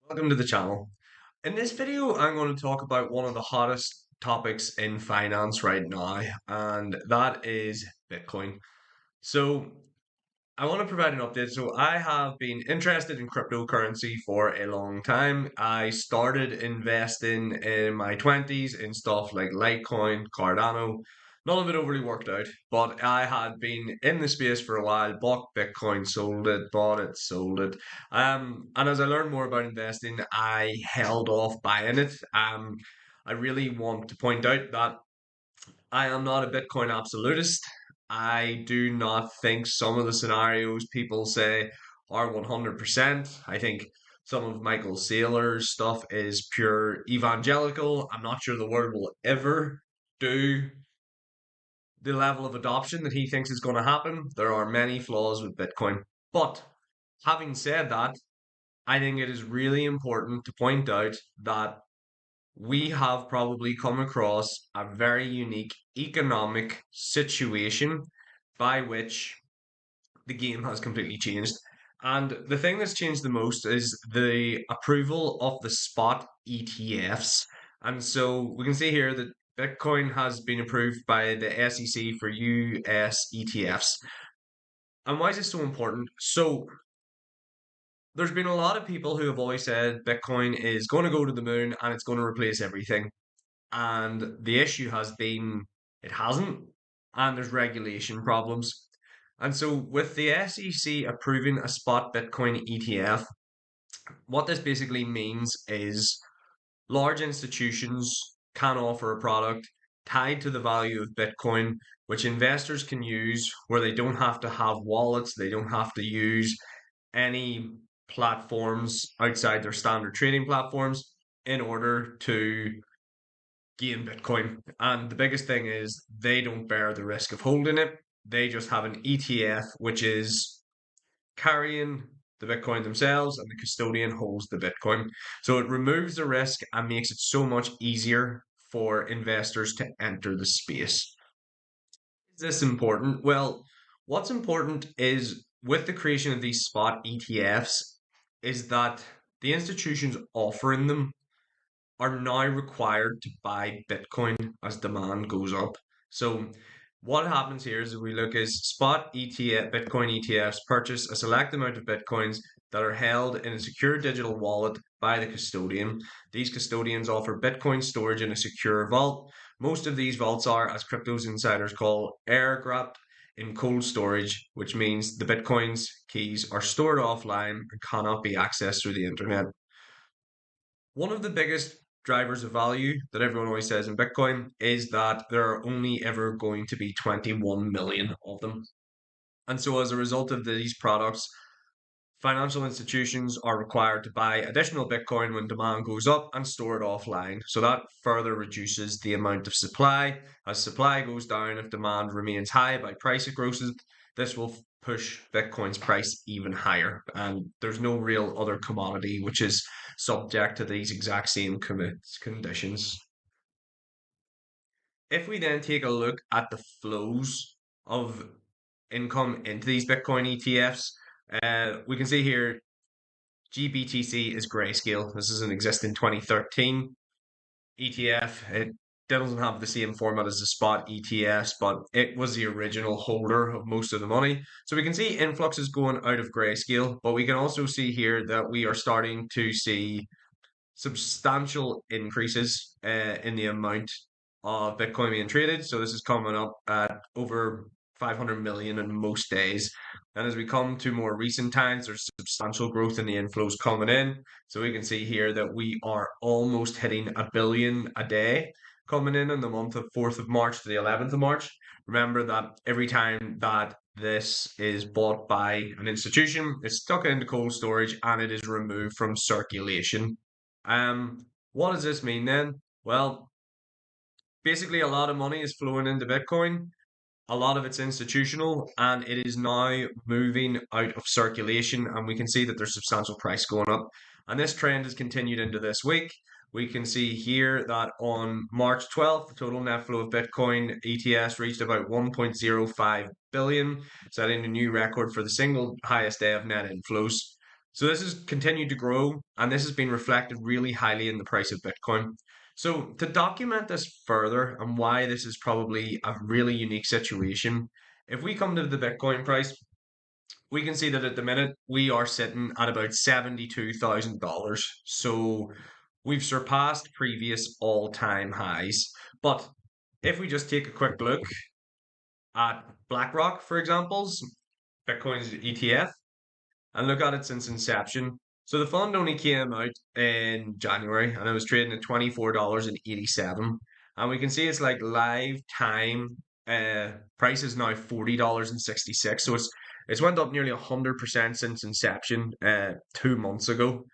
Welcome to the channel. In this video, I'm going to talk about one of the hottest topics in finance right now, and that is Bitcoin. So, I want to provide an update. So, I have been interested in cryptocurrency for a long time. I started investing in my 20s in stuff like Litecoin, Cardano. None of it overly worked out, but I had been in the space for a while, bought Bitcoin, sold it, bought it, sold it. And as I learned more about investing, I held off buying it. I really want to point out that I am not a Bitcoin absolutist. I do not think some of the scenarios people say are 100%. I think some of Michael Saylor's stuff is pure evangelical. I'm not sure the world will ever do the level of adoption that he thinks is going to happen. There are many flaws with Bitcoin. But having said that, I think it is really important to point out that we have probably come across a very unique economic situation by which the game has completely changed. And the thing that's changed the most is the approval of the spot ETFs. And so we can see here that Bitcoin has been approved by the SEC for US ETFs. And why is this so important? So there's been a lot of people who have always said Bitcoin is going to go to the moon and it's going to replace everything. And the issue has been it hasn't, and there's regulation problems. And so, with the SEC approving a spot Bitcoin ETF, what this basically means is large institutions can offer a product tied to the value of Bitcoin, which investors can use where they don't have to have wallets, they don't have to use any platforms outside their standard trading platforms in order to gain Bitcoin. And the biggest thing is they don't bear the risk of holding it. They just have an ETF, which is carrying the Bitcoin themselves, and the custodian holds the Bitcoin. So it removes the risk and makes it so much easier for investors to enter the space. Is this important? Well, what's important is with the creation of these spot ETFs, is that the institutions offering them are now required to buy Bitcoin as demand goes up. So what happens here is we look as spot ETF Bitcoin ETFs purchase a select amount of Bitcoins that are held in a secure digital wallet by the custodian. These custodians offer Bitcoin storage in a secure vault. Most of these vaults are, as cryptos insiders call, air gapped in cold storage, which means the Bitcoin's keys are stored offline and cannot be accessed through the internet. One of the biggest drivers of value that everyone always says in Bitcoin is that there are only ever going to be 21 million of them. And so, as a result of these products, financial institutions are required to buy additional Bitcoin when demand goes up and store it offline. So, that further reduces the amount of supply. As supply goes down, if demand remains high by price growth, this will push Bitcoin's price even higher. And there's no real other commodity which is subject to these exact same conditions. If we then take a look at the flows of income into these Bitcoin ETFs, we can see here GBTC is Grayscale. This is an existing 2013 ETF. It doesn't have the same format as the spot ETFs, but it was the original holder of most of the money. So we can see influx is going out of Grayscale, but we can also see here that we are starting to see substantial increases in the amount of Bitcoin being traded. So this is coming up at over 500 million in most days. And as we come to more recent times, there's substantial growth in the inflows coming in. So we can see here that we are almost hitting a billion a day coming in the month of 4th of March to the 11th of March. Remember that every time that this is bought by an institution, it's stuck into cold storage and it is removed from circulation. What does this mean then? Well, basically a lot of money is flowing into Bitcoin. A lot of it's institutional and it is now moving out of circulation, and we can see that there's substantial price going up. And this trend has continued into this week. We can see here that on March 12th, the total net flow of Bitcoin ETS reached about 1.05 billion, setting a new record for the single highest day of net inflows. So this has continued to grow, and this has been reflected really highly in the price of Bitcoin. So to document this further and why this is probably a really unique situation, if we come to the Bitcoin price, we can see that at the minute we are sitting at about $72,000. So we've surpassed previous all-time highs. But if we just take a quick look at BlackRock, for example's Bitcoin's ETF, and look at it since inception. So the fund only came out in January and it was trading at $24.87. And we can see it's like live time price is now $40.66. So it's went up nearly 100% since inception 2 months ago.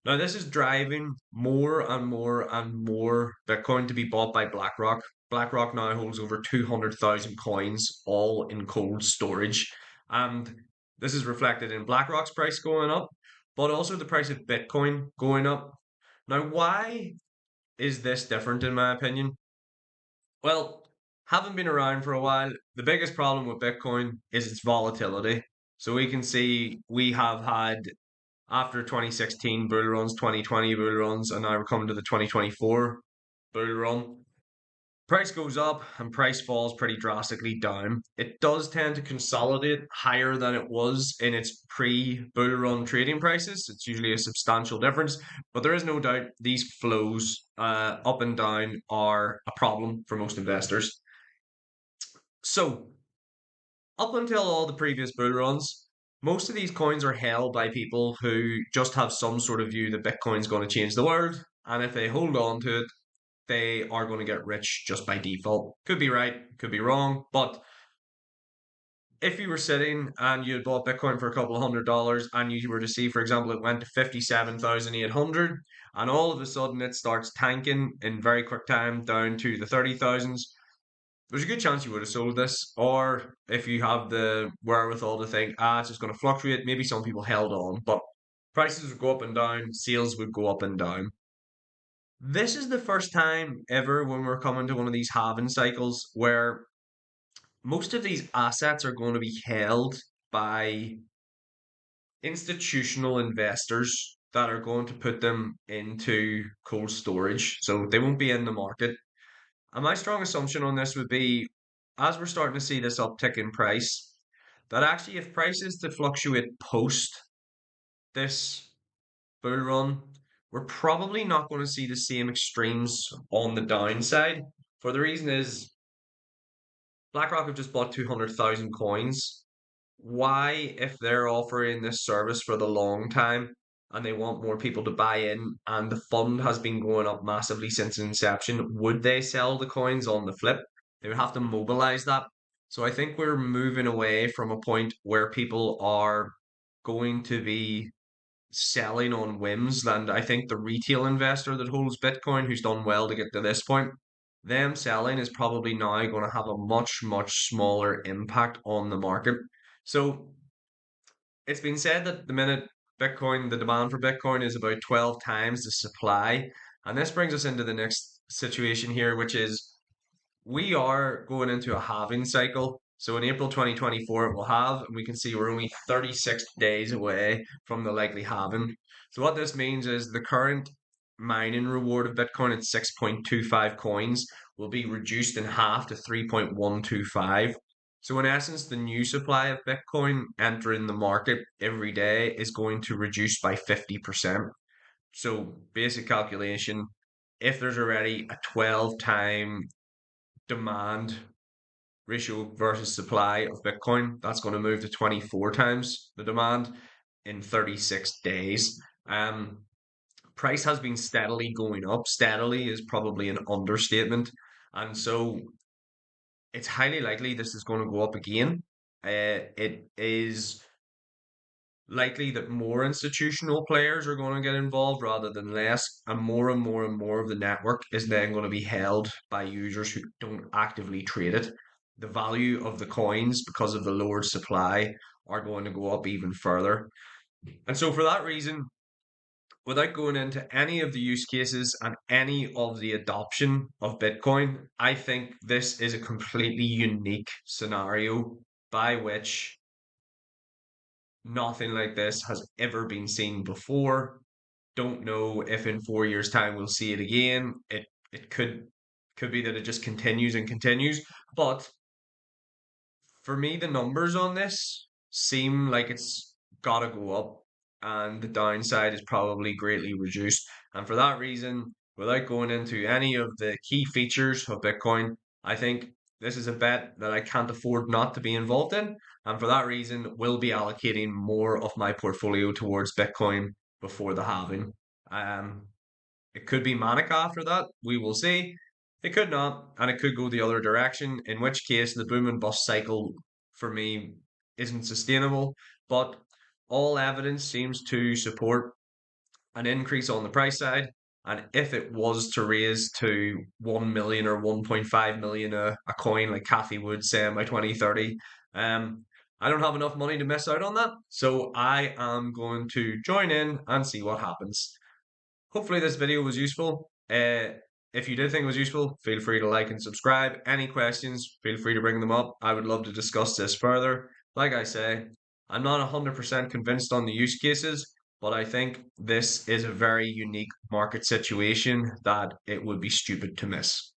Now, this is driving more and more and more Bitcoin to be bought by BlackRock. BlackRock now holds over 200,000 coins, all in cold storage. And this is reflected in BlackRock's price going up, but also the price of Bitcoin going up. Now, why is this different, in my opinion? Well, having been around for a while, the biggest problem with Bitcoin is its volatility. So we can see we have had after 2016 bull runs, 2020 bull runs, and now we're coming to the 2024 bull run. Price goes up and price falls pretty drastically down. It does tend to consolidate higher than it was in its pre-bull run trading prices. It's usually a substantial difference, but there is no doubt these flows up and down are a problem for most investors. So up until all the previous bull runs, most of these coins are held by people who just have some sort of view that Bitcoin's going to change the world. And if they hold on to it, they are going to get rich just by default. Could be right, could be wrong. But if you were sitting and you had bought Bitcoin for a couple of $100 and you were to see, for example, it went to 57,800 and all of a sudden it starts tanking in very quick time down to the 30,000s, there's a good chance you would have sold this. Or if you have the wherewithal to think, it's just going to fluctuate, maybe some people held on, but prices would go up and down, sales would go up and down. This is the first time ever when we're coming to one of these halving cycles where most of these assets are going to be held by institutional investors that are going to put them into cold storage. So they won't be in the market. And my strong assumption on this would be, as we're starting to see this uptick in price, that actually if prices to fluctuate post this bull run, we're probably not going to see the same extremes on the downside. For the reason is BlackRock have just bought 200,000 coins. Why, if they're offering this service for the long time and they want more people to buy in and the fund has been going up massively since inception, would they sell the coins on the flip? They would have to mobilize that. So I think we're moving away from a point where people are going to be selling on whims. And I think the retail investor that holds Bitcoin, who's done well to get to this point, them selling is probably now going to have a much, much smaller impact on the market. So it's been said that the minute Bitcoin, the demand for Bitcoin is about 12 times the supply. And this brings us into the next situation here, which is we are going into a halving cycle. So in April 2024, it will have, and we can see we're only 36 days away from the likely halving. So what this means is the current mining reward of Bitcoin at 6.25 coins will be reduced in half to 3.125. So in essence, the new supply of Bitcoin entering the market every day is going to reduce by 50%. So basic calculation, if there's already a 12 time demand ratio versus supply of Bitcoin, that's going to move to 24 times the demand in 36 days. Price has been steadily going up. Steadily is probably an understatement. And so it's highly likely this is going to go up again. It is likely that more institutional players are going to get involved rather than less, and more and more and more of the network is then going to be held by users who don't actively trade it. The value of the coins, because of the lowered supply, are going to go up even further. And so, for that reason, without going into any of the use cases and any of the adoption of Bitcoin, I think this is a completely unique scenario by which Nothing like this has ever been seen before. Don't know if in 4 years' time we'll see it again. It could be that it just continues and continues. But for me, the numbers on this seem like it's gotta go up, and the downside is probably greatly reduced. And for that reason, without going into any of the key features of Bitcoin, I think this is a bet that I can't afford not to be involved in. And for that reason, will be allocating more of my portfolio towards Bitcoin before the halving. Um, it could be manic after that. We will see. It could not, and it could go the other direction, in which case the boom and bust cycle for me isn't sustainable. But all evidence seems to support an increase on the price side. And if it was to raise to 1 million or 1.5 million a coin, like Kathy Wood saying by 2030, um, I don't have enough money to miss out on that. So I am going to join in and see what happens. Hopefully this video was useful. If you did think it was useful, feel free to like and subscribe. Any questions, feel free to bring them up. I would love to discuss this further. Like I say, I'm not 100% convinced on the use cases, but I think this is a very unique market situation that it would be stupid to miss.